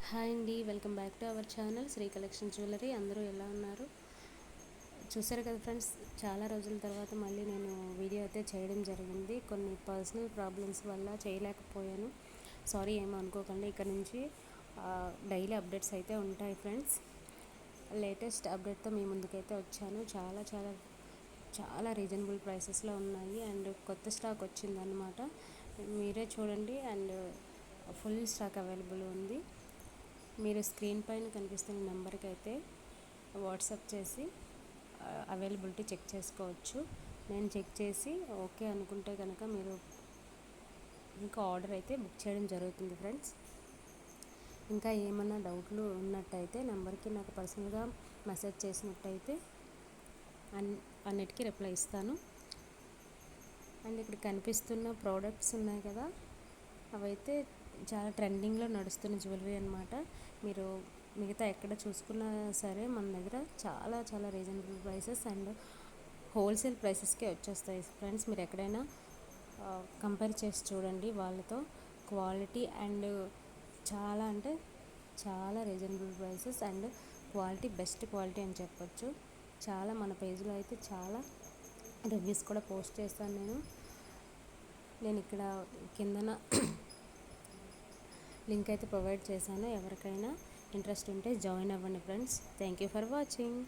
Hi అండి, welcome back to our channel Sri collection jewellery. అందరూ ఎలా ఉన్నారు? చూసారు కదా ఫ్రెండ్స్, చాలా రోజుల తర్వాత మళ్ళీ నేను వీడియో అయితే చేయడం జరిగింది. కొన్ని పర్సనల్ ప్రాబ్లమ్స్ వల్ల చేయలేకపోయాను. సారీ, ఏమో అనుకోకండి. ఇక్కడ నుంచి డైలీ అప్డేట్స్ అయితే ఉంటాయి ఫ్రెండ్స్. లేటెస్ట్ అప్డేట్తో మీ ముందుకైతే వచ్చాను. చాలా చాలా చాలా రీజనబుల్ ప్రైసెస్లో ఉన్నాయి అండ్ కొత్త స్టాక్ వచ్చిందనమాట. మీరే చూడండి అండ్ ఫుల్ స్టాక్ అవైలబుల్ ఉంది. మీరు స్క్రీన్ పైన కనిపిస్తున్న నెంబర్కి అయితే వాట్సాప్ చేసి అవైలబిలిటీ చెక్ చేసుకోవచ్చు. నేను చెక్ చేసి ఓకే అనుకుంటే కనుక మీరు ఇంకా ఆర్డర్ అయితే బుక్ చేయడం జరుగుతుంది ఫ్రెండ్స్. ఇంకా ఏమన్నా డౌట్లు ఉన్నట్టయితే నెంబర్కి నాకు పర్సనల్గా మెసేజ్ చేసినట్టయితే అన్నిటికీ రిప్లై ఇస్తాను. అండ్ ఇక్కడ కనిపిస్తున్న ప్రోడక్ట్స్ ఉన్నాయి కదా, అవైతే చాలా ట్రెండింగ్లో నడుస్తున్న జ్యువెలరీ అనమాట. మీరు మిగతా ఎక్కడ చూసుకున్నా సరే మన దగ్గర చాలా చాలా రీజనబుల్ ప్రైసెస్ అండ్ హోల్సేల్ ప్రైసెస్కే వచ్చేస్తాయి ఫ్రెండ్స్. మీరు ఎక్కడైనా కంపేర్ చేసి చూడండి వాళ్ళతో. క్వాలిటీ అండ్ చాలా అంటే చాలా reasonable prices and quality best quality అని చెప్పొచ్చు. చాలా మన పేజ్లో అయితే చాలా రివ్యూస్ కూడా పోస్ట్ చేస్తాను నేను ఇక్కడ కిందన లింక్ అయితే ప్రొవైడ్ చేశాను. ఎవరికైనా ఇంట్రెస్ట్ ఉంటే జాయిన్ అవ్వండి friends. Thank you for watching.